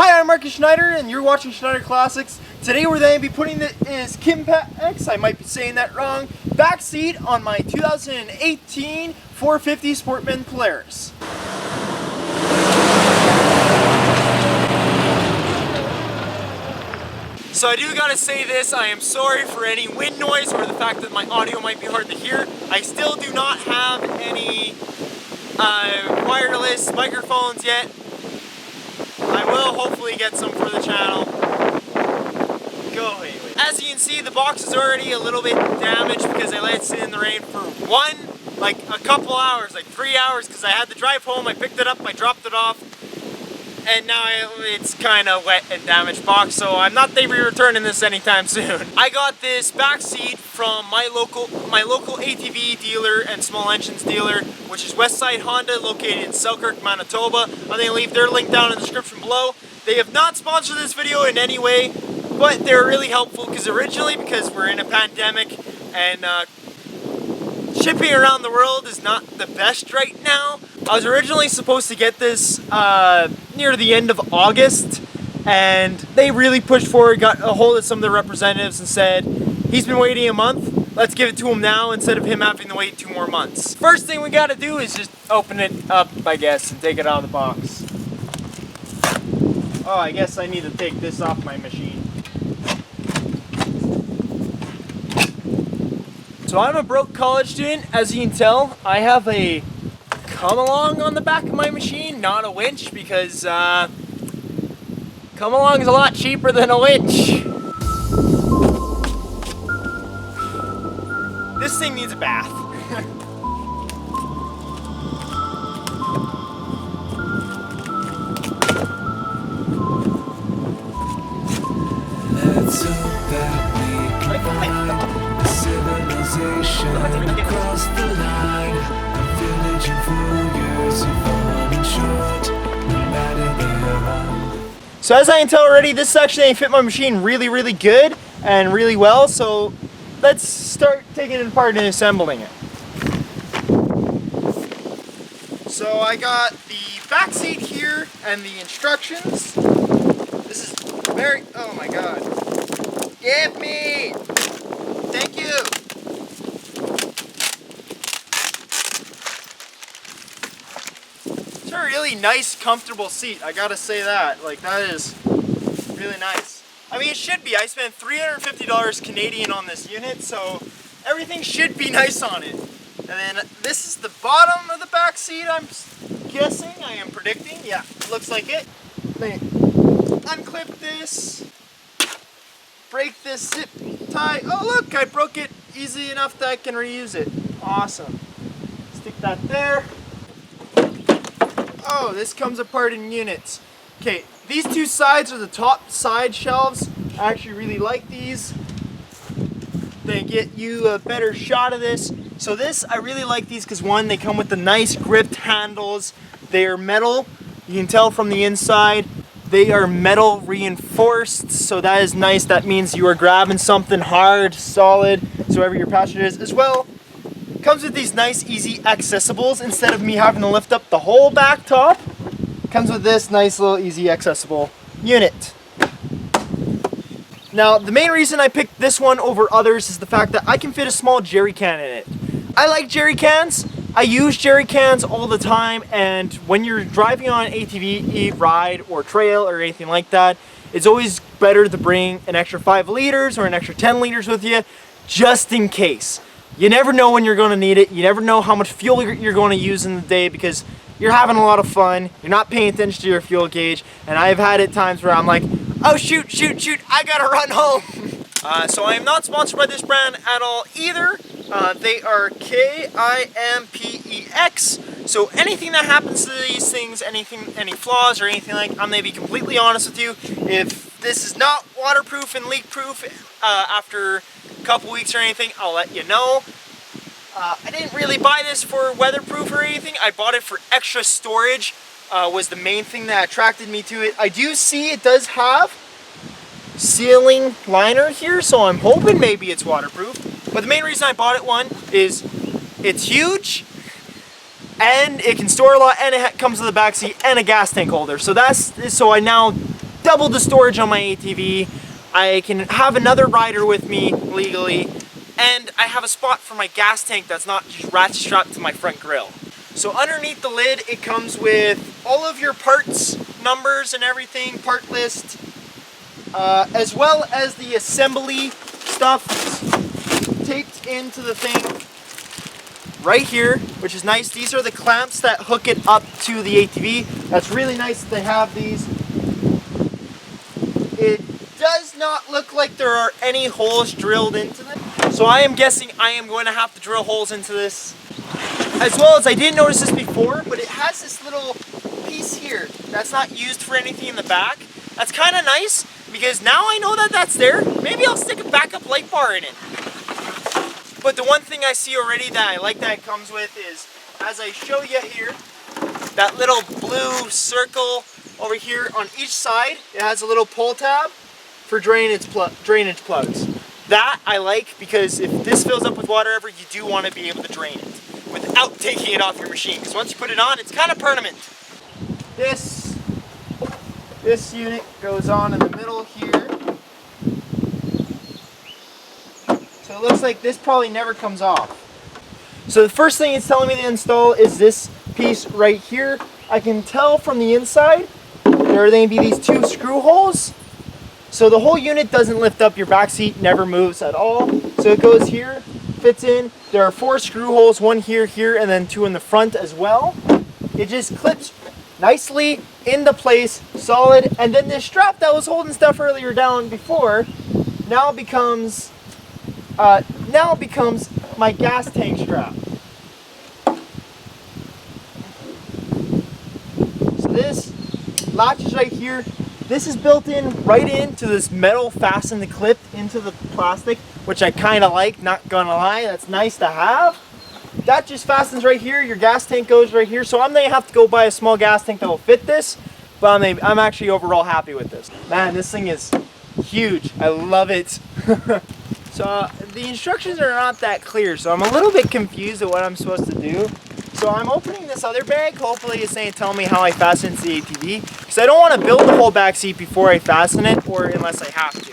Hi, I'm Marcus Schneider, and you're watching Schneider Classics. Today we're going to be putting this Kimpex, I might be saying that wrong, back seat on my 2018 450 Sportsman Polaris. So I do gotta say this, I am sorry for any wind noise or the fact that my audio might be hard to hear. I still do not have any wireless microphones yet. I will hopefully get some for the channel. Go away. As you can see, the box is already a little bit damaged because I let it sit in the rain for a couple hours, like 3 hours, because I had to drive home, I picked it up, I dropped it off, and now it's kind of wet and damaged box, so I'm not going to be returning this anytime soon. I got this back seat from my local ATV dealer and small engines dealer, which is Westside Honda, located in Selkirk, Manitoba. I'm going to leave their link down in the description below. They have not sponsored this video in any way, but they're really helpful because we're in a pandemic and shipping around the world is not the best right now. I was originally supposed to get this near the end of August, and they really pushed forward, got a hold of some of the representatives and said, he's been waiting a month, let's give it to him now instead of him having to wait 2 more months. First thing we gotta do is just open it up, I guess, and take it out of the box. Oh, I guess I need to take this off my machine. So I'm a broke college student. As you can tell, I have a come along on the back of my machine, not a winch, because come along is a lot cheaper than a winch. This thing needs a bath. Let's hope that we can find a civilization across the line. A village of warriors who fall short, no matter their own. So as I can tell already, this actually fit my machine really good and really well. So let's start taking it apart and assembling it. So I got the back seat here and the instructions. This is very, oh my god. Give me! Thank you! It's a really nice, comfortable seat, I gotta say that. Like, that is really nice. I mean, it should be. I spent $350 Canadian on this unit, so everything should be nice on it. And then this is the bottom of the back seat, I'm guessing, I am predicting. Yeah, looks like it. Let me unclip this. Break this zip tie. Oh look, I broke it easy enough that I can reuse it. Awesome. Stick that there. Oh, this comes apart in units. Okay, these two sides are the top side shelves. I actually really like these. They get you a better shot of this. So this, I really like these because one, they come with the nice gripped handles. They are metal. You can tell from the inside. They are metal reinforced, so that is nice. That means you are grabbing something hard, solid, so wherever your passenger is. As well, comes with these nice, easy accessibles. Instead of me having to lift up the whole back top, comes with this nice little easy accessible unit. Now, the main reason I picked this one over others is the fact that I can fit a small jerry can in it. I like jerry cans. I use jerry cans all the time, and when you're driving on an ATV ride or trail or anything like that, it's always better to bring an extra 5 liters or an extra 10 liters with you, just in case. You never know when you're going to need it. You never know how much fuel you're going to use in the day because you're having a lot of fun. You're not paying attention to your fuel gauge, and I've had it times where I'm like, oh shoot, I gotta run home. So I am not sponsored by this brand at all either. They are Kimpex, so anything that happens to these things, any flaws or anything like, I'm gonna be completely honest with you. If this is not waterproof and leak proof after a couple weeks or anything, I'll let you know. I didn't really buy this for weatherproof or anything. I bought it for extra storage, was the main thing that attracted me to it. I do see it does have sealing liner here, so I'm hoping maybe it's waterproof. But the main reason I bought it is it's huge and it can store a lot, and it comes with a back seat and a gas tank holder. So I now double the storage on my ATV. I can have another rider with me legally, and I have a spot for my gas tank that's not just ratchet strapped to my front grille. So underneath the lid, it comes with all of your parts, numbers and everything, part list, as well as the assembly stuff taped into the thing right here, which is nice. These are the clamps that hook it up to the ATV. That's really nice that they have these. It does not look like there are any holes drilled into them. So I am guessing I am going to have to drill holes into this. As well as, I didn't notice this before, but it has this little piece here that's not used for anything in the back. That's kind of nice, because now I know that that's there. Maybe I'll stick a backup light bar in it. But the one thing I see already that I like that it comes with is, as I show you here, that little blue circle over here on each side, it has a little pull tab for drainage plugs. That I like, because if this fills up with water ever, you do want to be able to drain it without taking it off your machine, because once you put it on, it's kind of permanent. This unit goes on in the middle here. So it looks like this probably never comes off. So the first thing it's telling me to install is this piece right here. I can tell from the inside there are going to be these 2 screw holes. So the whole unit doesn't lift up, your back seat never moves at all. So it goes here, fits in. There are 4 screw holes, 1 here, here, and then 2 in the front as well. It just clips nicely into place, solid. And then this strap that was holding stuff earlier down before now becomes my gas tank strap. So this latches right here. This is built in right into this metal fastened and clipped into the plastic, which I kind of like, not gonna lie. That's nice to have. That just fastens right here. Your gas tank goes right here. So I'm gonna have to go buy a small gas tank that will fit this, but I'm actually overall happy with this. Man, this thing is huge. I love it. So the instructions are not that clear, so I'm a little bit confused at what I'm supposed to do. So I'm opening this other bag. Hopefully it's saying tell me how I fasten it to the ATV, because I don't want to build the whole back seat before I fasten it, or unless I have to.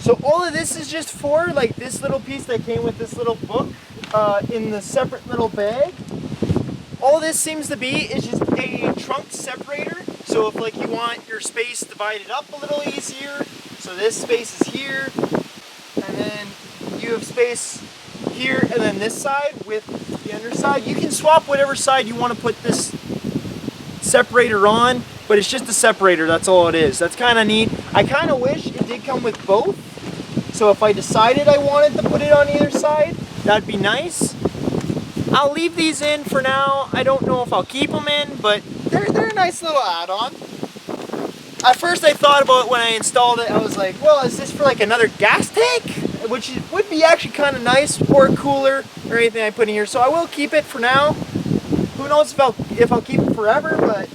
So all of this is just for like this little piece that came with this little book in the separate little bag. All this seems to be is just a trunk separator. So if like you want your space divided up a little easier, so this space is here, and then you have space here, and then this side with the underside. You can swap whatever side you want to put this separator on, but it's just a separator, that's all it is. That's kind of neat. I kind of wish it did come with both. So if I decided I wanted to put it on either side, that'd be nice. I'll leave these in for now. I don't know if I'll keep them in, but they're a nice little add-on. At first I thought about it when I installed it, I was like, well, is this for like another gas tank? Which would be actually kind of nice, or a cooler, or anything I put in here. So I will keep it for now. Who knows if I'll keep it forever, but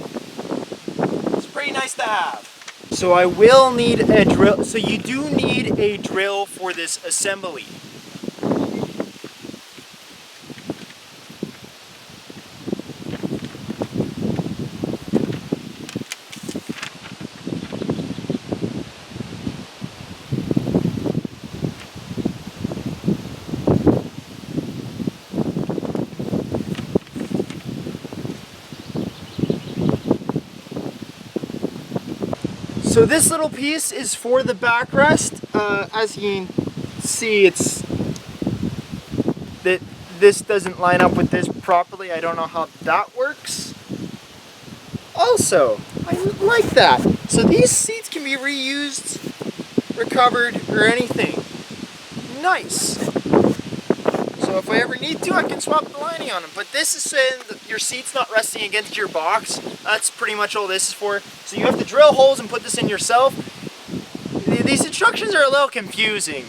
it's pretty nice to have. So I will need a drill. So you do need a drill for this assembly. So this little piece is for the backrest. As you can see, it's that this doesn't line up with this properly. I don't know how that works. Also, I like that. So these seats can be reused, recovered, or anything. Nice. So if I ever need to, I can swap the lining on them. But this is saying that your seat's not resting against your box. That's pretty much all this is for. So you have to drill holes and put this in yourself. These instructions are a little confusing.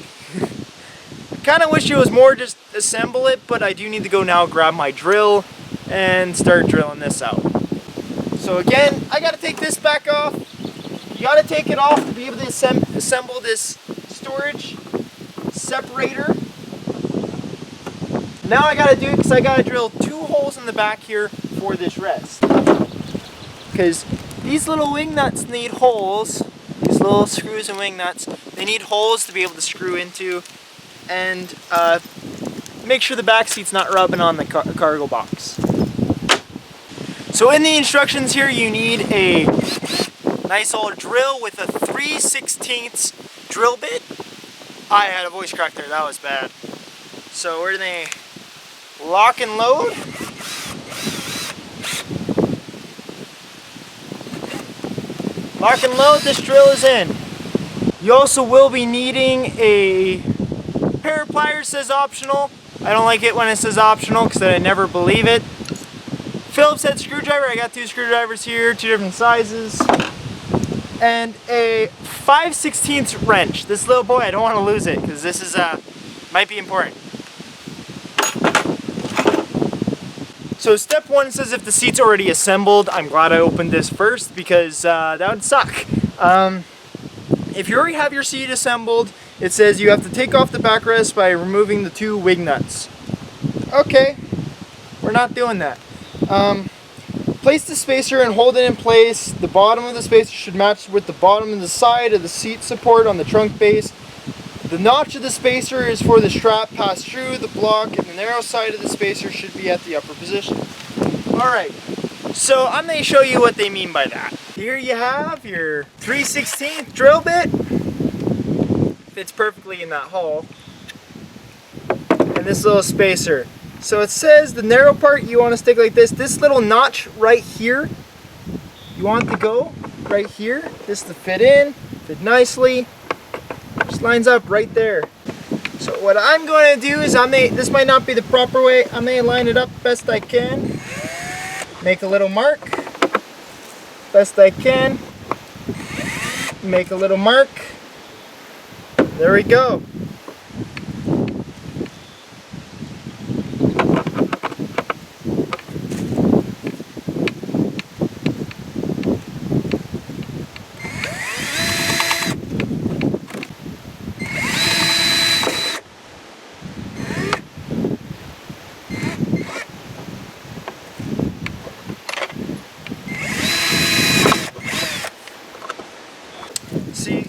Kind of wish it was more just assemble it, but I do need to go now grab my drill and start drilling this out. So again, I got to take this back off. You got to take it off to be able to assemble this storage separator. Now I got to do it because I got to drill 2 holes in the back here for this rest. Because These little wing nuts need holes. These little screws and wing nuts, they need holes to be able to screw into, and make sure the back seat's not rubbing on the cargo box. So in the instructions here, you need a nice old drill with a 3/16 drill bit. I had a voice crack there, that was bad. So where do they lock and load? Lock and load, this drill is in. You also will be needing a pair of pliers, says optional. I don't like it when it says optional because I never believe it. Phillips head screwdriver, I got 2 screwdrivers here, 2 different sizes. And a 5/16 wrench. This little boy, I don't want to lose it because this is might be important. So step 1 says if the seat's already assembled. I'm glad I opened this first because that would suck. If you already have your seat assembled, it says you have to take off the backrest by removing the 2 wing nuts. Okay, we're not doing that. Place the spacer and hold it in place. The bottom of the spacer should match with the bottom of the side of the seat support on the trunk base. The notch of the spacer is for the strap passed through the block, and the narrow side of the spacer should be at the upper position. Alright, so I'm going to show you what they mean by that. Here you have your 3/16 drill bit. Fits perfectly in that hole. And this little spacer. So it says the narrow part you want to stick like this. This little notch right here, you want to go right here. This to fit in, fit nicely. Just lines up right there. So what I'm going to do is this might not be the proper way. I'm going to line it up best I can. Make a little mark. Best I can. Make a little mark. There we go.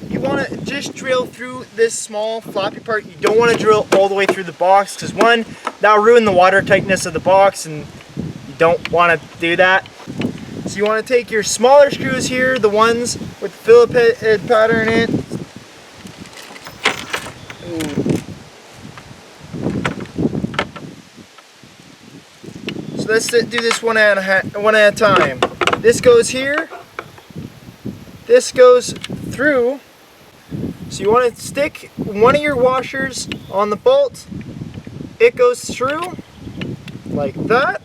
You want to just drill through this small floppy part. You don't want to drill all the way through the box because one, that'll ruin the water tightness of the box and you don't want to do that. So you want to take your smaller screws here, the ones with the Phillips head pattern in it. So let's do this one at a time. This goes here. This goes through. So you want to stick one of your washers on the bolt. It goes through like that.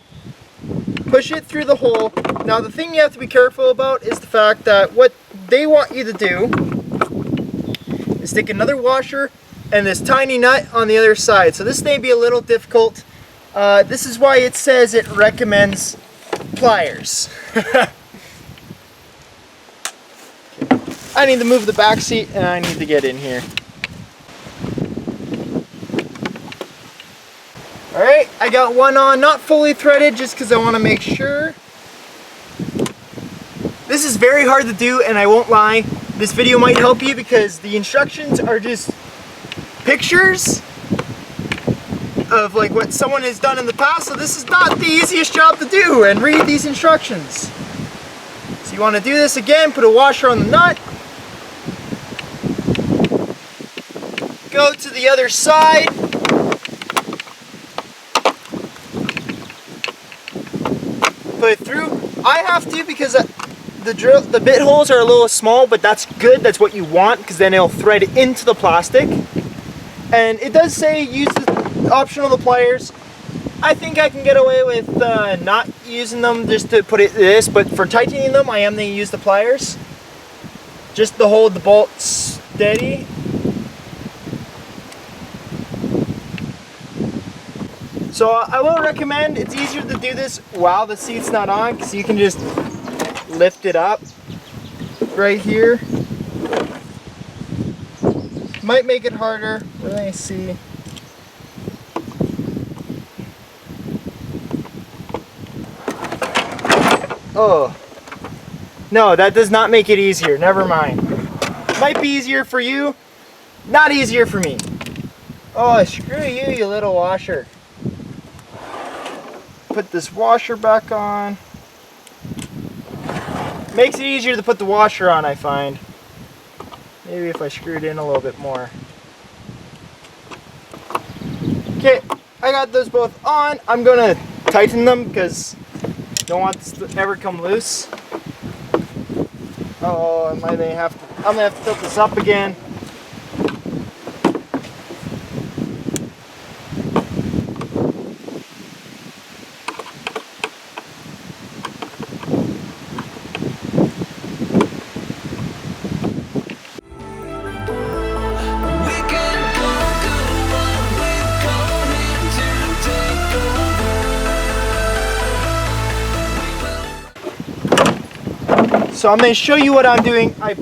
Push it through the hole. Now the thing you have to be careful about is the fact that what they want you to do is stick another washer and this tiny nut on the other side. So this may be a little difficult. This is why it says it recommends pliers. I need to move the back seat and I need to get in here. Alright, I got one on, not fully threaded just because I want to make sure. This is very hard to do and I won't lie, this video might help you because the instructions are just pictures of like what someone has done in the past, so this is not the easiest job to do and read these instructions. So you want to do this again, put a washer on the nut. Go to the other side. Put it through. I have to because the bit holes are a little small, but that's good. That's what you want because then it'll thread into the plastic. And it does say use the optional pliers. I think I can get away with not using them just to put it this, but for tightening them, I am going to use the pliers just to hold the bolt steady. So I will recommend, it's easier to do this while the seat's not on because you can just lift it up right here. Might make it harder. Let me see. Oh, No, that does not make it easier. Never mind. Might be easier for you, not easier for me. Oh, screw you, you little washer. Put this washer back on. Makes it easier to put the washer on, I find. Maybe if I screw it in a little bit more. Okay, I got those both on. I'm gonna tighten them because I don't want this to ever come loose. Oh, I'm gonna have to tilt this up again. So I'm going to show you what I'm doing. I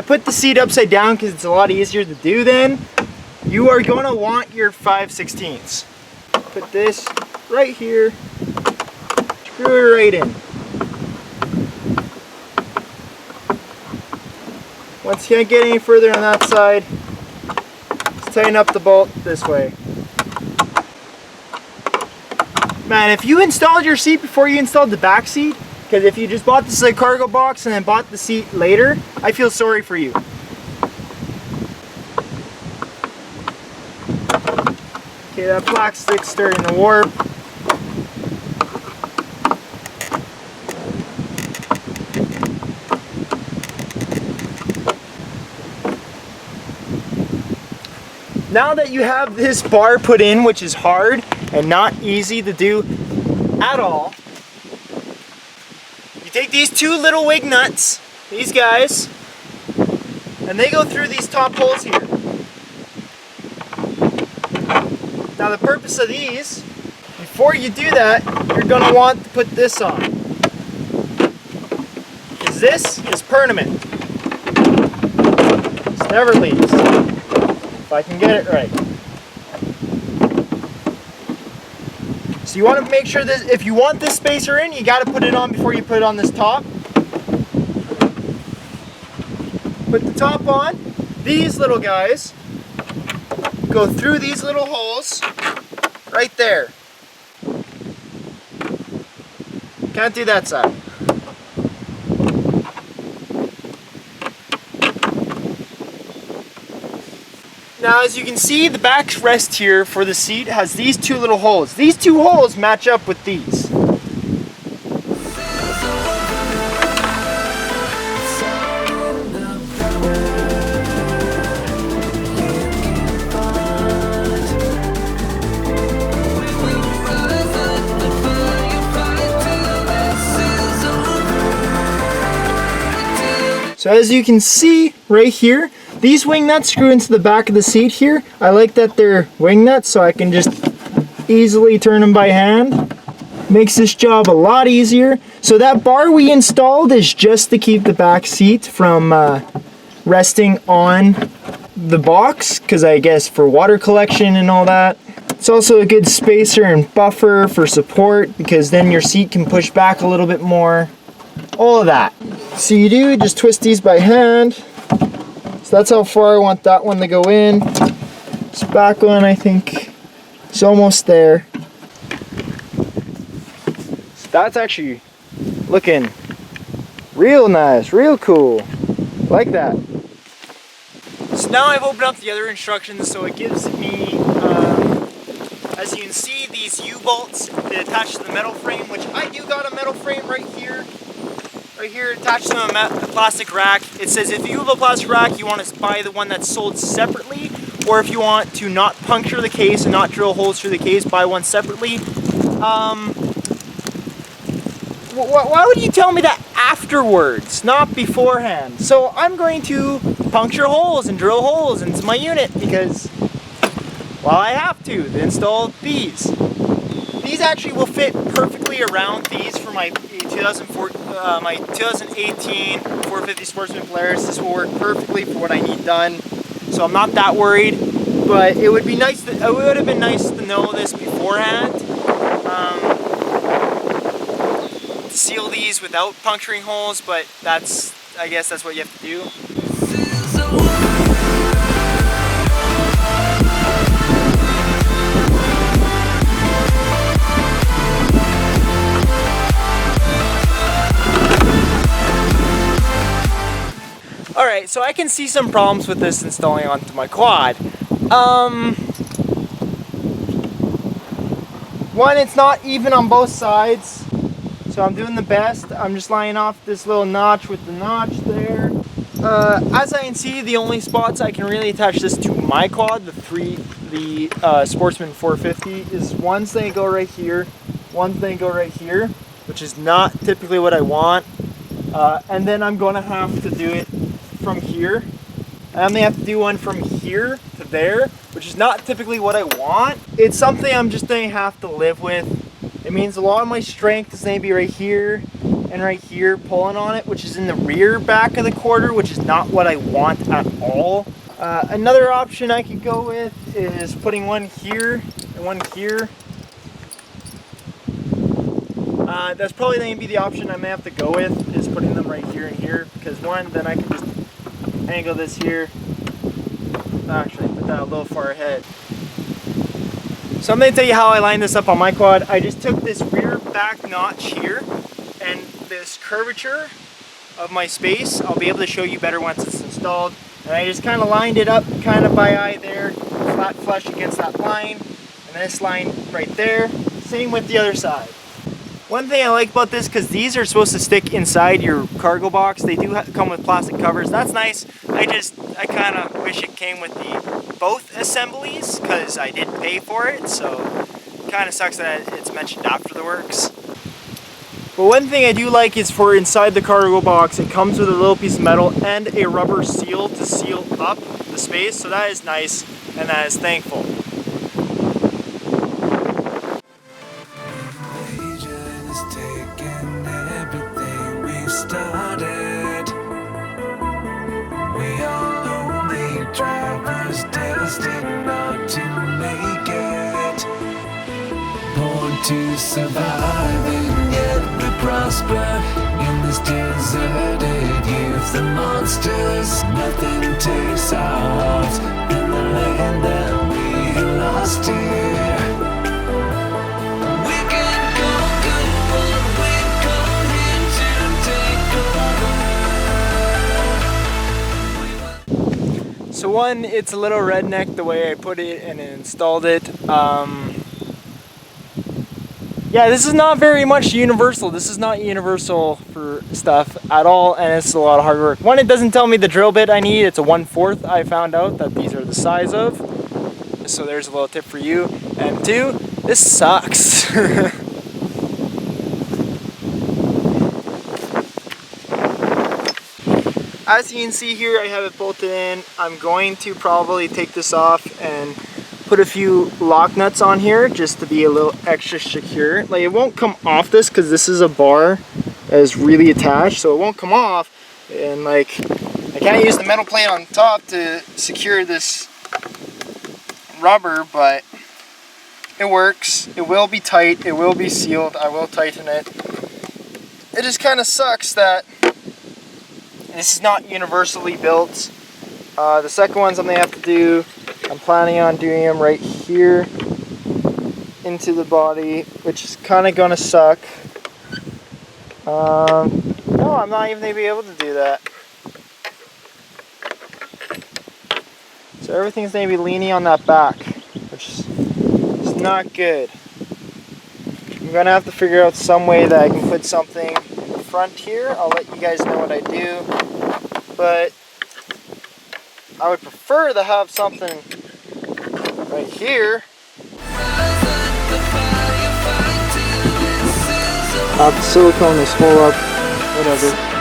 put the seat upside down because it's a lot easier to do then. You are going to want your 5/16. Put this right here. Screw it right in. Once you can't get any further on that side, just tighten up the bolt this way. Man, if you installed your seat before you installed the back seat, because if you just bought this like cargo box and then bought the seat later, I feel sorry for you. Okay, that plastic's starting to warp. Now that you have this bar put in, which is hard and not easy to do at all, you take these two little wig nuts, these guys, and they go through these top holes here. Now the purpose of these, before you do that, you're going to want to put this on. Because this is permanent. This never leaves. If I can get it right. So you want to make sure that if you want this spacer in, you got to put it on before you put it on this top. Put the top on. These little guys go through these little holes right there. Can't do that side. Now as you can see, the backrest here for the seat has these two little holes. These two holes match up with these. So as you can see right here, these wing nuts screw into the back of the seat here. I like that they're wing nuts so I can just easily turn them by hand. Makes this job a lot easier. So that bar we installed is just to keep the back seat from resting on the box, because I guess for water collection and all that. It's also a good spacer and buffer for support, because then your seat can push back a little bit more. All of that. So you do just twist these by hand. So that's how far I want that one to go in. This back one, I think, is almost there. So that's actually looking real nice, real cool. Like that. So now I've opened up the other instructions, so it gives me, as you can see, these U-bolts that attach to the metal frame, which I do got a metal frame right here. Right here, attached to a plastic rack. It says if you have a plastic rack, you want to buy the one that's sold separately, or if you want to not puncture the case and not drill holes through the case, buy one separately. Why would you tell me that afterwards, not beforehand? So I'm going to puncture holes and drill holes into my unit because, well, I have to install these. These actually will fit perfectly around these for my 2018 450 Sportsman Polaris. This will work perfectly for what I need done, so I'm not that worried. But it would be nice. It would have been nice to know this beforehand. to seal these without puncturing holes, but I guess that's what you have to do. Alright, so I can see some problems with this installing onto my quad. One, it's not even on both sides, so I'm doing the best. I'm just lining off this little notch with the notch there. As I can see, the only spots I can really attach this to my quad, the Sportsman 450, is one's they go right here, one's they go right here, which is not typically what I want. And then I'm gonna have to do it from here. I only have to do one from here to there, which is not typically what I want. It's something I'm just gonna have to live with. It means a lot of my strength is gonna be right here and right here pulling on it, which is in the rear back of the quarter, which is not what I want at all. Another option I could go with is putting one here and one here. That's probably going to be the option I may have to go with, is putting them right here and here, because one, then I can just angle this here. Actually, put that a little far ahead. So I'm going to tell you how I lined this up on my quad. I just took this rear back notch here and this curvature of my space. I'll be able to show you better once it's installed. And I just kind of lined it up kind of by eye there, flat flush against that line, and this line right there. Same with the other side. One thing I like about this, because these are supposed to stick inside your cargo box, they do come with plastic covers. That's nice. I kind of wish it came with the both assemblies, because I did pay for it, so it kind of sucks that it's mentioned after the works. But one thing I do like is for inside the cargo box, it comes with a little piece of metal and a rubber seal to seal up the space, so that is nice and that is thankful. Drivers destined not to make it, born to survive, and yet we prosper in this deserted youth. The monsters, nothing takes our hearts in the land that we have lost here. We can conquer what we've come here to take over. So one, it's a little redneck the way I put it and installed it. Yeah, this is not very much universal. This is not universal for stuff at all, and it's a lot of hard work. One, it doesn't tell me the drill bit I need. It's a 1/4 I found out that these are the size of. So there's a little tip for you. And two, this sucks. As you can see here, I have it bolted in. I'm going to probably take this off and put a few lock nuts on here just to be a little extra secure. Like, it won't come off this because this is a bar that is really attached, so it won't come off. And like, I can't use the metal plate on top to secure this rubber, but it works. It will be tight. It will be sealed. I will tighten it. It just kind of sucks that this is not universally built. The second ones I'm going to have to do, I'm planning on doing them right here into the body, which is kind of going to suck. No, I'm not even going to be able to do that. So everything's going to be leaning on that back, which is not good. I'm going to have to figure out some way that I can put something in the front here. I'll let you guys know what I do. But I would prefer to have something right here. The silicone is full up, whatever.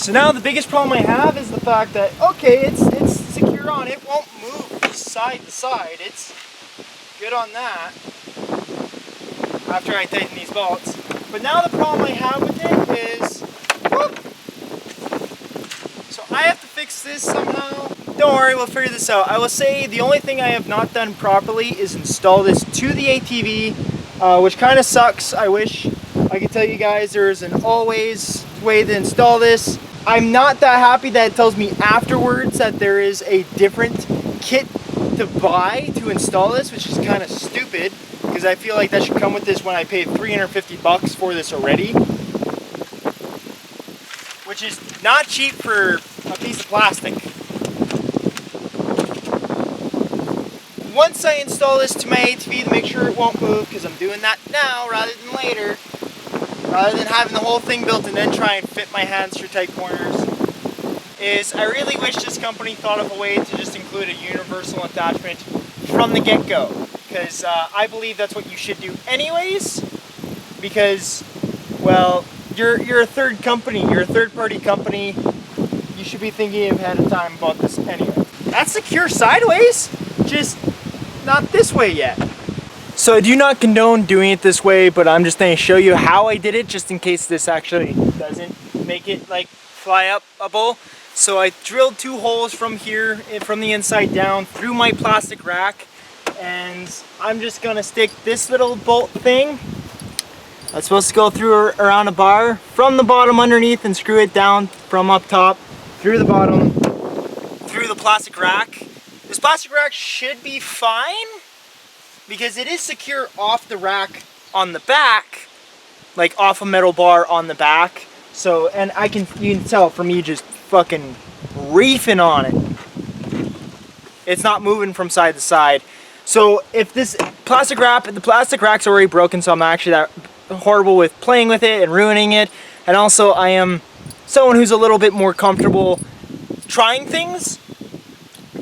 So now the biggest problem I have is the fact that, okay, it's secure on, it won't move side to side, it's good on that, after I tighten these bolts. But now the problem I have with it is, whoop, so I have to fix this somehow. Don't worry, we'll figure this out. I will say the only thing I have not done properly is install this to the ATV, which kind of sucks. I wish I could tell you guys there's an always way to install this. I'm not that happy that it tells me afterwards that there is a different kit to buy to install this, which is kind of stupid because I feel like that should come with this when I paid $350 for this already, which is not cheap for a piece of plastic. Once I install this to my ATV to make sure it won't move, because I'm doing that now rather than later, rather than having the whole thing built and then try and fit my hands through tight corners, is I really wish this company thought of a way to just include a universal attachment from the get-go, because I believe that's what you should do anyways, because, well, you're a third company, you're a third-party company, you should be thinking ahead of time about this anyway. That's secure sideways, just not this way yet. So I do not condone doing it this way, but I'm just going to show you how I did it, just in case this actually doesn't make it like fly up a bowl. So I drilled 2 holes from here, from the inside down, through my plastic rack, and I'm just going to stick this little bolt thing that's supposed to go through around a bar from the bottom underneath and screw it down from up top through the bottom through the plastic rack. This plastic rack should be fine because it is secure off the rack on the back, like off a metal bar on the back. So, and you can tell from me just fucking reefing on it. It's not moving from side to side. So if this the plastic rack's already broken, so I'm not actually that horrible with playing with it and ruining it. And also I am someone who's a little bit more comfortable trying things.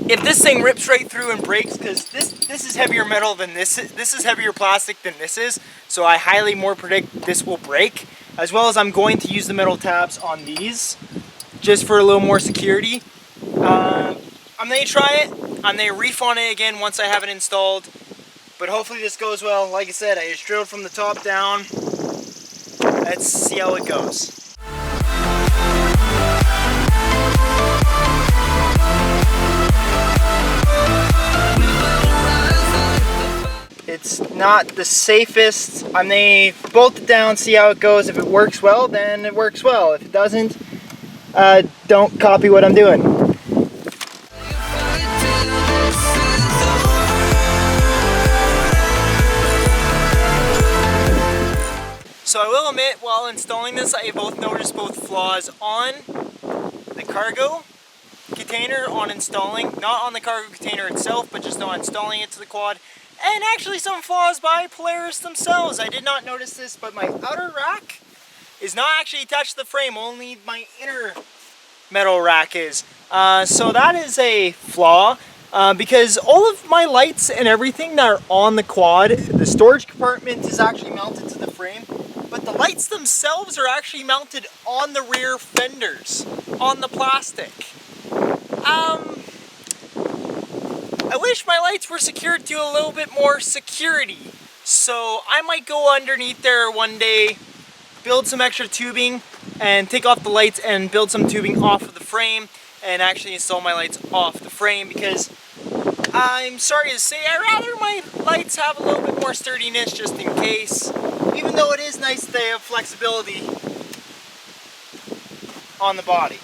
If this thing rips right through and breaks, because this is heavier metal than this is heavier plastic than this is, so I highly more predict this will break, as well as I'm going to use the metal tabs on these just for a little more security. I'm going to try it. I'm going to reef on it again once I have it installed, but hopefully this goes well. Like I said, I just drilled from the top down. Let's see how it goes. It's not the safest. I'm going to bolt it down, see how it goes. If it works well, then it works well. If it doesn't, don't copy what I'm doing. So I will admit, while installing this, I noticed both flaws on the cargo container on installing, not on the cargo container itself, but just on installing it to the quad. And actually some flaws by Polaris themselves. I did not notice this, but my outer rack is not actually attached to the frame, only my inner metal rack is. So that is a flaw, because all of my lights and everything that are on the quad, the storage compartment is actually mounted to the frame, but the lights themselves are actually mounted on the rear fenders, on the plastic. I wish my lights were secured to a little bit more security. So I might go underneath there one day, build some extra tubing, and take off the lights and build some tubing off of the frame and actually install my lights off the frame, because I'm sorry to say, I'd rather my lights have a little bit more sturdiness just in case. Even though it is nice they have flexibility on the body.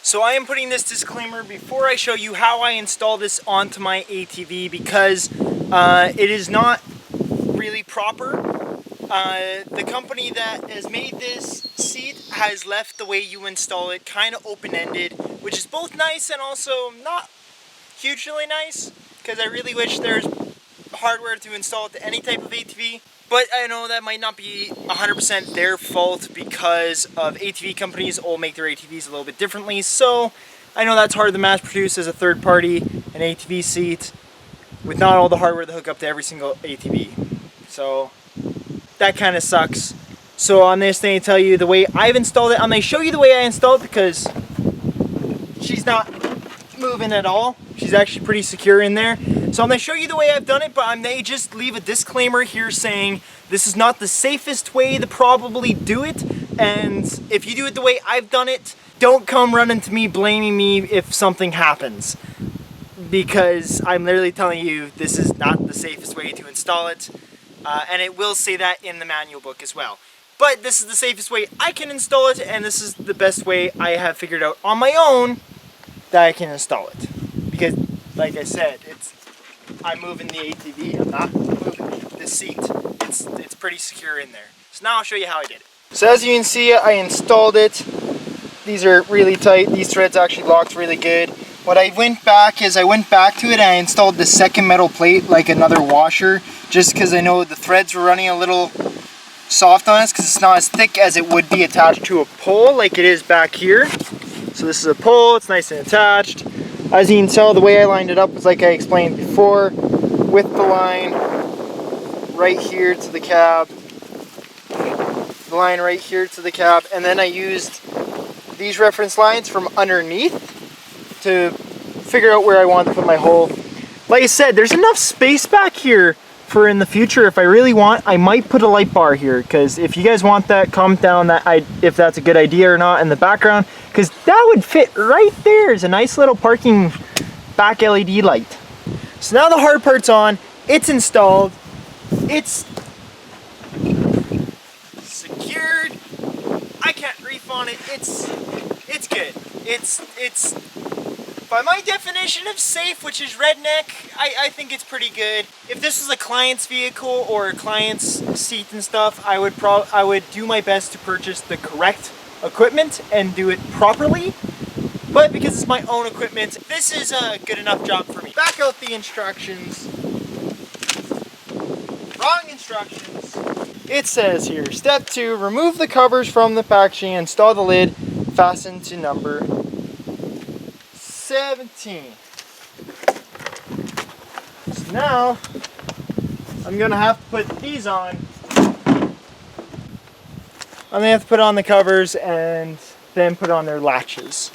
So I am putting this disclaimer before I show you how I install this onto my ATV, because it is not really proper. The company that has made this seat has left the way you install it kind of open-ended, which is both nice and also not hugely nice, because I really wish there's hardware to install it to any type of ATV. But I know that might not be 100% their fault, because of ATV companies all make their ATVs a little bit differently. So I know that's hard to mass produce as a third party, an ATV seat. with not all the hardware to hook up to every single ATV. So that kind of sucks. So on this thing, I tell you the way I've installed it. I'm going to show you the way I installed it because she's not moving at all. She's actually pretty secure in there. So I'm going to show you the way I've done it, but I may just leave a disclaimer here saying this is not the safest way to probably do it. And if you do it the way I've done it, don't come running to me blaming me if something happens. Because I'm literally telling you this is not the safest way to install it. And it will say that in the manual book as well. But this is the safest way I can install it, and this is the best way I have figured out on my own that I can install it. Because, like I said, I'm moving the ATV, I'm not moving the seat. It's pretty secure in there. So now I'll show you how I did it. So as you can see, I installed it. These are really tight. These threads actually locked really good. What I went back to it and I installed the second metal plate like another washer, just because I know the threads were running a little soft on us because it's not as thick as it would be attached to a pole like it is back here. So this is a pole, it's nice and attached. As you can tell, the way I lined it up was like I explained before, with the line right here to the cab, the line right here to the cab, and then I used these reference lines from underneath to figure out where I wanted to put my hole. Like I said, there's enough space back here for in the future. If I really want, I might put a light bar here, because if you guys want that, comment down if that's a good idea or not in the background, because that would fit right there as a nice little parking back LED light. So now the hard part's on, it's installed, it's secured, I can't reef on it, it's good. It's by my definition of safe, which is redneck, I think it's pretty good. If this was a client's vehicle or a client's seat and stuff, I would do my best to purchase the correct equipment and do it properly. But because it's my own equipment, this is a good enough job for me. Back out the instructions. Wrong instructions. It says here, step 2, remove the covers from the packaging and install the lid, fasten to number 17. So now I'm gonna have to put these on. I'm gonna have to put on the covers and then put on their latches.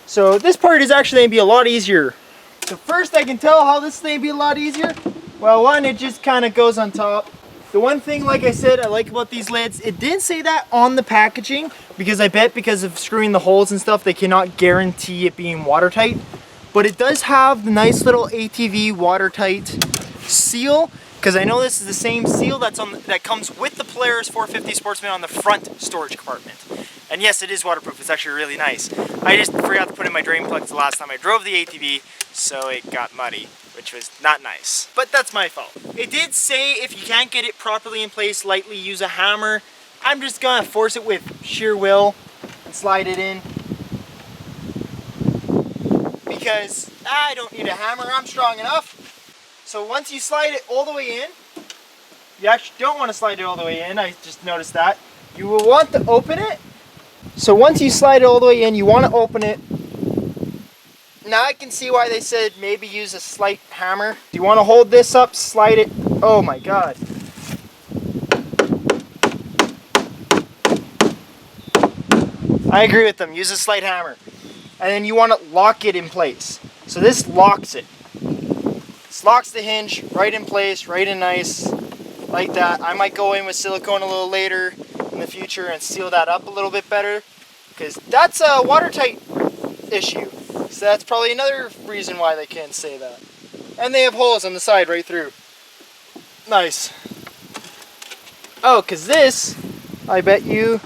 So this part is actually gonna be a lot easier. So first I can tell how this thing be a lot easier. Well, one, it just kind of goes on top. The one thing, like I said, I like about these lids, it didn't say that on the packaging, because I bet because of screwing the holes and stuff, they cannot guarantee it being watertight. But it does have the nice little ATV watertight seal, because I know this is the same seal that comes with the Polaris 450 Sportsman on the front storage compartment. And yes, it is waterproof. It's actually really nice. I just forgot to put in my drain plugs the last time I drove the ATV, so it got muddy, which was not nice. But that's my fault. It did say if you can't get it properly in place, lightly use a hammer. I'm just gonna force it with sheer will and slide it in, because I don't need a hammer, I'm strong enough. So once you slide it all the way in, you actually don't want to slide it all the way in, I just noticed that. You will want to open it. So once you slide it all the way in, you want to open it. Now I can see why they said maybe use a slight hammer. You want to hold this up, slide it. Oh my god. I agree with them, use a slight hammer. And then you want to lock it in place. So this locks it. This locks the hinge right in place, right in nice, like that. I might go in with silicone a little later in the future and seal that up a little bit better, because that's a watertight issue. So that's probably another reason why they can't say that. And they have holes on the side right through. Nice. Oh, because this, I bet you,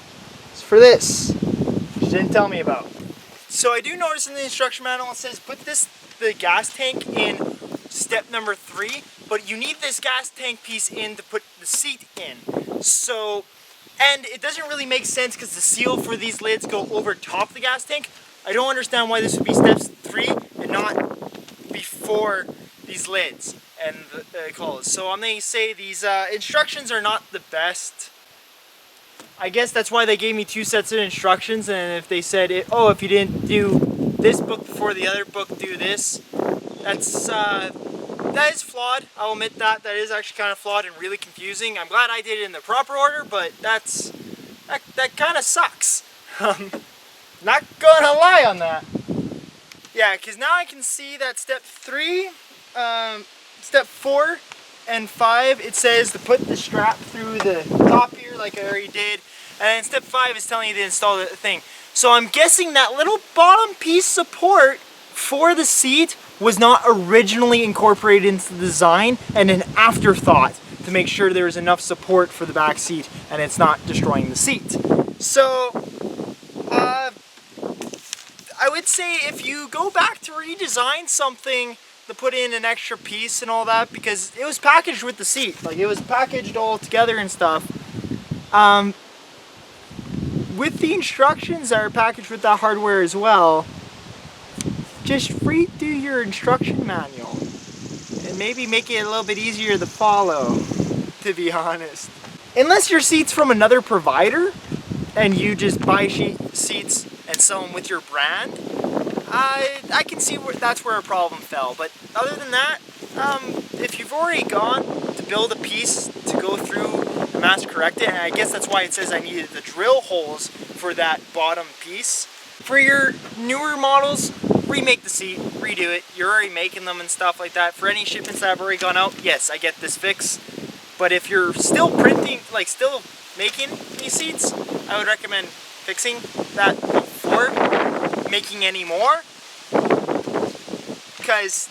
is for this. Which you didn't tell me about. So I do notice in the instruction manual it says put the gas tank in step number 3, but you need this gas tank piece in to put the seat in. So, and it doesn't really make sense because the seal for these lids go over top the gas tank. I don't understand why this would be steps 3 and not before these lids and the colors. So I'm going to say these instructions are not the best. I guess that's why they gave me 2 sets of instructions, and if they said, if you didn't do this book before the other book, do this. That's that is flawed. I'll admit that. That is actually kind of flawed and really confusing. I'm glad I did it in the proper order, but that kind of sucks. Not gonna lie on that. Yeah, because now I can see that step 3, step 4, and 5, it says to put the strap through the top here like I already did. And then step 5 is telling you to install the thing. So I'm guessing that little bottom piece support for the seat was not originally incorporated into the design and an afterthought to make sure there is enough support for the back seat and it's not destroying the seat. So, I would say if you go back to redesign something to put in an extra piece and all that, because it was packaged with the seat, like it was packaged all together and stuff. With the instructions that are packaged with that hardware as well, just redo your instruction manual and maybe make it a little bit easier to follow, to be honest. Unless your seat's from another provider and you just buy seats and sell them with your brand, I can see that's where a problem fell. But other than that, if you've already gone to build a piece to go through and mass correct it, and I guess that's why it says I needed the drill holes for that bottom piece. For your newer models, remake the seat, redo it. You're already making them and stuff like that. For any shipments that have already gone out, yes, I get this fix. But if you're still printing, like still making these seats, I would recommend fixing that before making any more. Because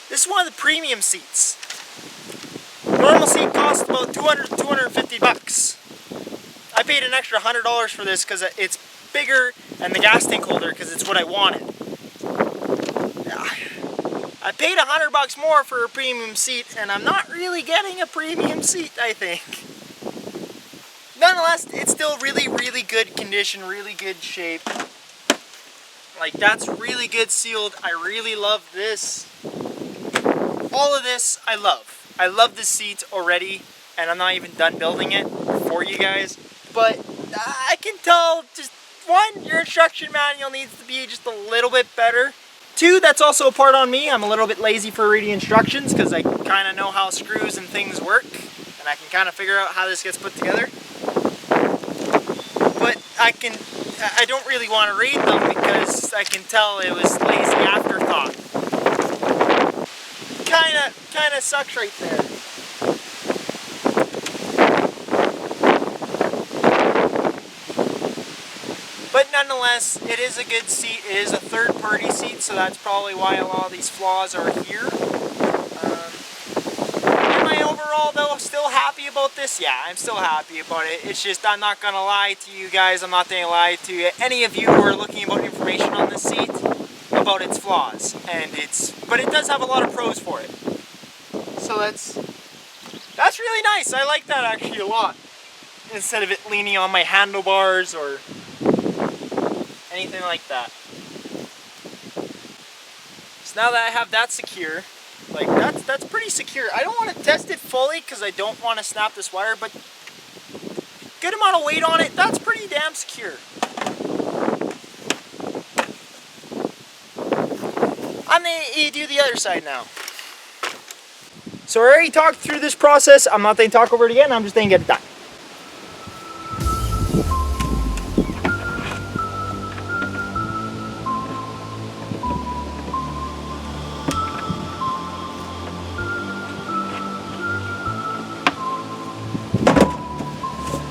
this is one of the premium seats. Normal seat costs about 200 to 250 bucks. I paid an extra $100 for this because it's bigger and the gas tank holder because it's what I wanted. I paid $100 more for a premium seat and I'm not really getting a premium seat, I think. Nonetheless, it's still really, really good condition, really good shape. Like, that's really good sealed. I really love this. All of this, I love. I love this seat already, and I'm not even done building it for you guys. But I can tell, just one, your instruction manual needs to be just a little bit better. Two, that's also a part on me. I'm a little bit lazy for reading instructions because I kind of know how screws and things work, and I can kind of figure out how this gets put together. But I don't really want to read them because I can tell it was lazy afterthought. Kinda sucks right there. But nonetheless, it is a good seat. It is a third-party seat, so that's probably why a lot of these flaws are here. Am I overall, though, still happy about this? Yeah, I'm still happy about it. It's just, I'm not going to lie to you guys. I'm not going to lie to any of you who are looking about information on this seat about its flaws. But it does have a lot of pros for it. So that's really nice. I like that actually a lot. Instead of it leaning on my handlebars or anything like that. So now that I have that secure, like that's pretty secure. I don't want to test it fully because I don't want to snap this wire, but good amount of weight on it, that's pretty damn secure. I'm going to do the other side now. So I already talked through this process. I'm not going to talk over it again. I'm just going to get it done.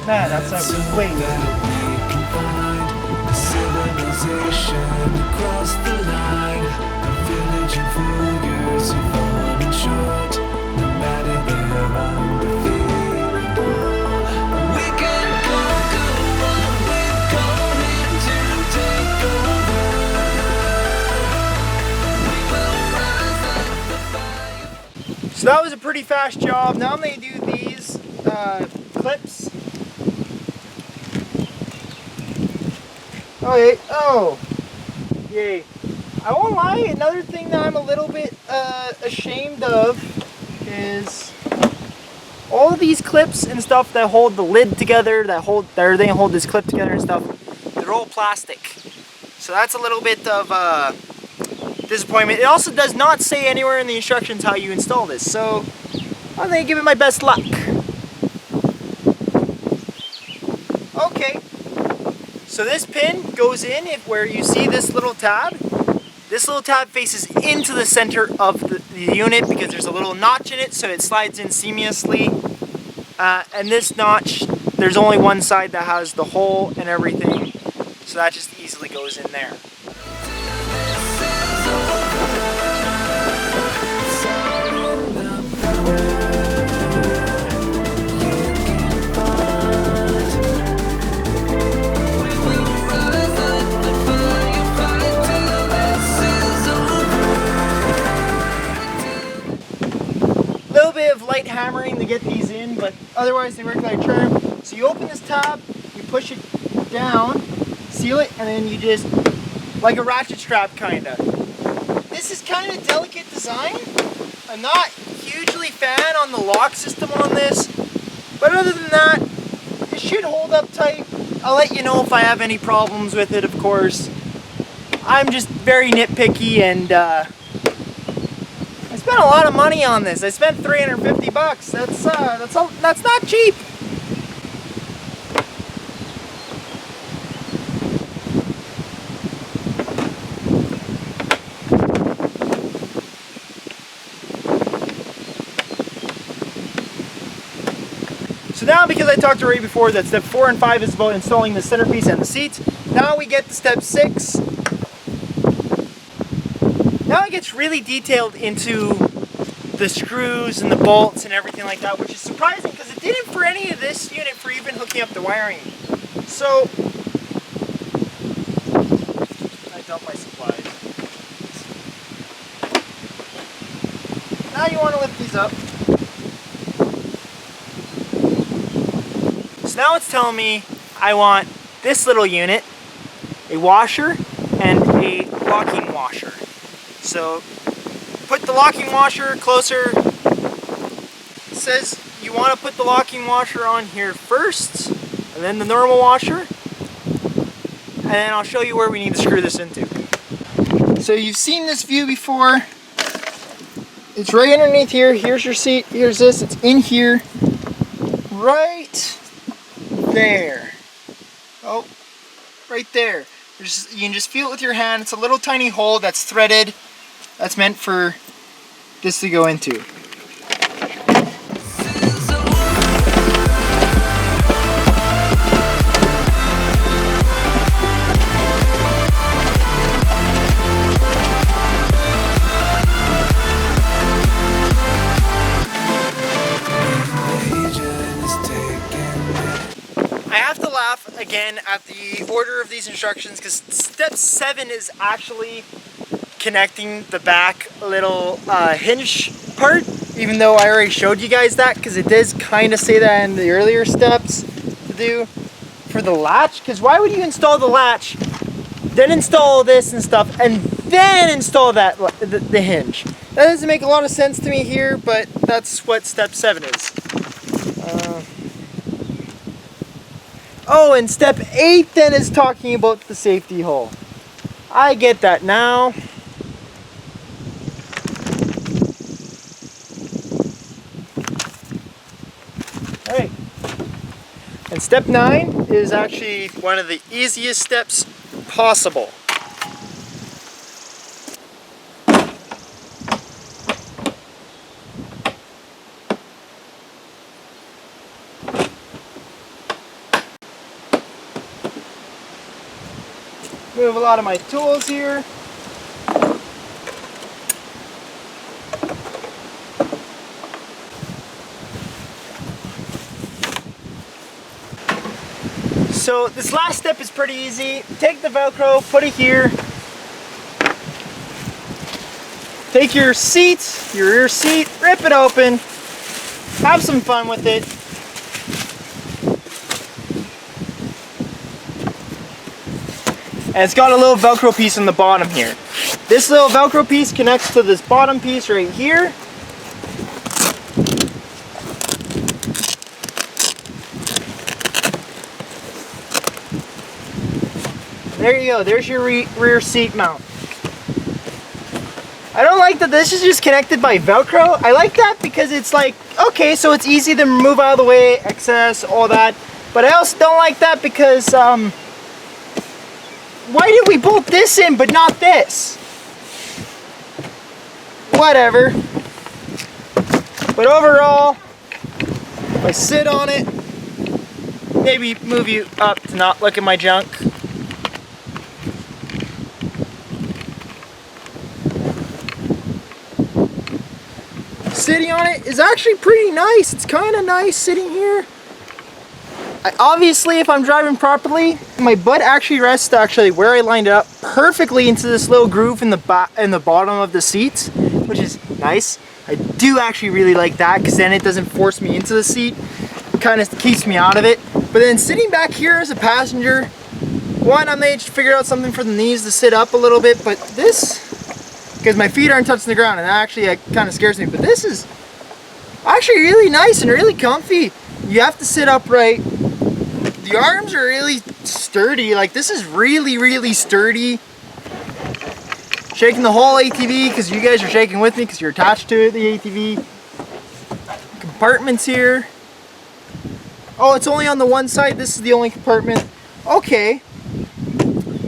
Man, that's a way. Civilization across the line, a village of warriors who fall in short, no matter their undefeated. We can conquer what we've come here to take over. We will rise like the fire. So that was a pretty fast job. Now I'm going to do these clips. Okay, oh, yay. I won't lie, another thing that I'm a little bit ashamed of is all of these clips and stuff that hold the lid together, that hold this clip together and stuff, they're all plastic. So that's a little bit of disappointment. It also does not say anywhere in the instructions how you install this, so I'm gonna give it my best luck. Okay, so this pin goes in where you see this little tab. This little tab faces into the center of the unit because there's a little notch in it, so it slides in seamlessly. And this notch, there's only one side that has the hole and everything, so that just easily goes in there. Of light hammering to get these in, but otherwise they work like a charm. So you open this tab, you push it down, seal it, and then you just, like a ratchet strap kinda. This is kind of delicate design. I'm not hugely fan on the lock system on this, but other than that, it should hold up tight. I'll let you know if I have any problems with it, of course. I'm just very nitpicky, and I spent a lot of money on this. I spent 350 bucks. That's not cheap. So now, because I talked already before that step 4 and 5 is about installing the centerpiece and the seats, now we get to step 6. Now it gets really detailed into the screws and the bolts and everything like that, which is surprising because it didn't for any of this unit for even hooking up the wiring. So, I dumped my supplies. Now you want to lift these up. So now it's telling me I want this little unit, a washer, and a locking washer. So put the locking washer closer. It says you want to put the locking washer on here first, and then the normal washer. And then I'll show you where we need to screw this into. So you've seen this view before. It's right underneath here. Here's your seat. Here's this. It's in here. Right there. Oh, right there. You can just feel it with your hand. It's a little tiny hole that's threaded. That's meant for this to go into. I have to laugh again at the order of these instructions because step 7 is actually connecting the back little hinge part, even though I already showed you guys that, because it does kind of say that in the earlier steps to do for the latch. Because why would you install the latch, then install this and stuff, and then install that the hinge? That doesn't make a lot of sense to me here, but that's what step 7 is. Oh, and step 8 then is talking about the safety hole. I get that now. Alright. And step 9 is actually one of the easiest steps possible. Move a lot of my tools here. So this last step is pretty easy. Take the Velcro, put it here. Take your seat, your rear seat, rip it open. Have some fun with it. And it's got a little Velcro piece on the bottom here. This little Velcro piece connects to this bottom piece right here. There you go, there's your rear seat mount. I don't like that this is just connected by Velcro. I like that because it's like, okay, so it's easy to remove out of the way, excess, all that. But I also don't like that because, why did we bolt this in but not this? Whatever. But overall, if I sit on it, maybe move you up to not look at my junk. Sitting on it is actually pretty nice. It's kind of nice sitting here. Obviously, if I'm driving properly, my butt actually rests where I lined it up perfectly into this little groove in the bottom of the seats, which is nice. I do actually really like that because then it doesn't force me into the seat. It kind of keeps me out of it. But then sitting back here as a passenger, one, I may figure out something for the knees to sit up a little bit, but this, because my feet aren't touching the ground, and that actually kind of scares me, but this is actually really nice and really comfy. You have to sit upright. The arms are really sturdy. Like, this is really, really sturdy. Shaking the whole ATV because you guys are shaking with me because you're attached to it, the ATV. Compartments here. Oh, it's only on the one side. This is the only compartment. Okay.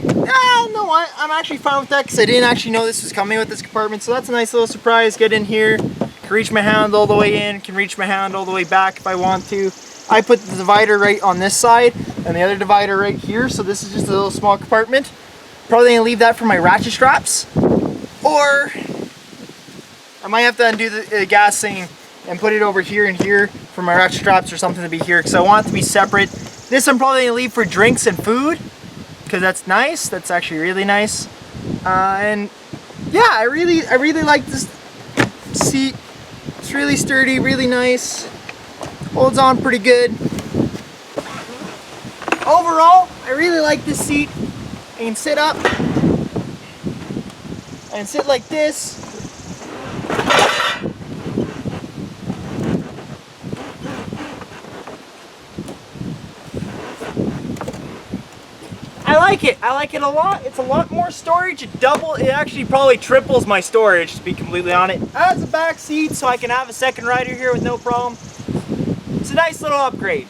You know what? I'm actually fine with that because I didn't actually know this was coming with this compartment. So that's a nice little surprise. Get in here. Can reach my hand all the way in. Can reach my hand all the way back if I want to. I put the divider right on this side and the other divider right here. So this is just a little small compartment. Probably gonna leave that for my ratchet straps. Or I might have to undo the gas thing and put it over here and here for my ratchet straps or something to be here because I want it to be separate. This I'm probably gonna leave for drinks and food because that's nice. That's actually really nice. And yeah, I really like this seat. It's really sturdy, really nice. Holds on pretty good. Overall, I really like this seat. I can sit up. I can sit like this. I like it. I like it a lot. It's a lot more storage. It actually probably triples my storage, to be completely honest. It has a back seat so I can have a second rider here with no problem. It's a nice little upgrade.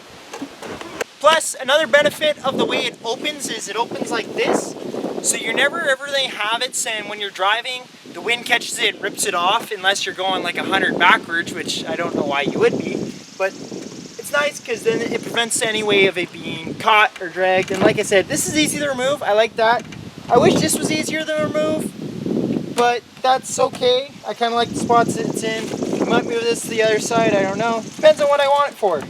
Plus, another benefit of the way it opens is it opens like this. So you're never ever going to have it saying when you're driving, the wind catches it and rips it off unless you're going like 100 backwards, which I don't know why you would be. But it's nice because then it prevents any way of it being caught or dragged. And like I said, this is easy to remove. I like that. I wish this was easier to remove, but that's okay. I kind of like the spots that it's in. I might move this to the other side, I don't know. Depends on what I want it for.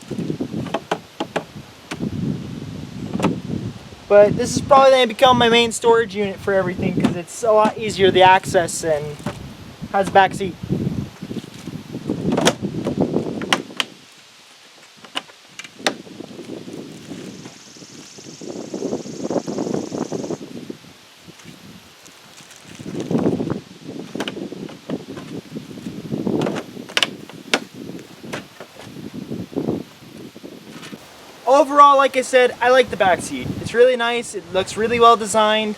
But this is probably going to become my main storage unit for everything because it's a lot easier to access and has a back seat. Overall, like I said, I like the back seat. It's really nice. It looks really well designed.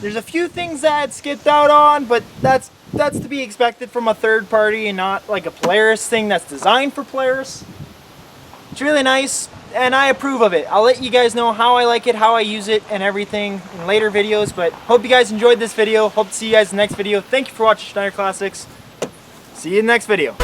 There's a few things that it skipped out on, but that's to be expected from a third party and not like a Polaris thing that's designed for Polaris. It's really nice and I approve of it. I'll let you guys know how I like it, how I use it and everything in later videos, but hope you guys enjoyed this video. Hope to see you guys in the next video. Thank you for watching Schneider Classics. See you in the next video.